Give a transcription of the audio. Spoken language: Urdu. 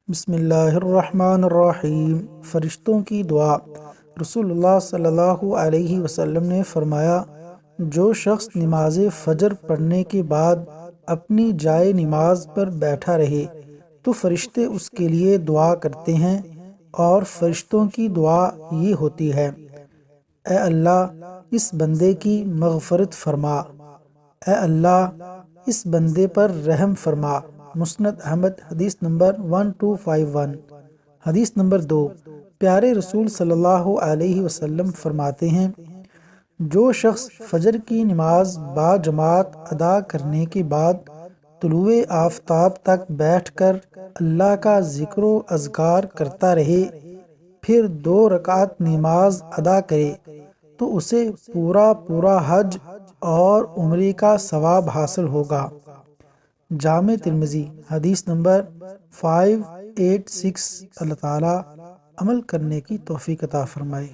بسم اللہ الرحمن الرحیم۔ فرشتوں کی دعا۔ رسول اللہ صلی اللہ علیہ وسلم نے فرمایا، جو شخص نماز فجر پڑھنے کے بعد اپنی جائے نماز پر بیٹھا رہے تو فرشتے اس کے لیے دعا کرتے ہیں، اور فرشتوں کی دعا یہ ہوتی ہے: اے اللہ، اس بندے کی مغفرت فرما، اے اللہ، اس بندے پر رحم فرما۔ مسند احمد، حدیث نمبر 1251۔ حدیث نمبر 2، پیارے رسول صلی اللہ علیہ وسلم فرماتے ہیں، جو شخص فجر کی نماز با جماعت ادا کرنے کے بعد طلوع آفتاب تک بیٹھ کر اللہ کا ذکر و اذکار کرتا رہے، پھر 2 رکعت نماز ادا کرے، تو اسے پورا حج اور عمرے کا ثواب حاصل ہوگا۔ جامع ترمذی، حدیث نمبر 586۔ اللہ تعالیٰ عمل کرنے کی توفیق عطا فرمائے۔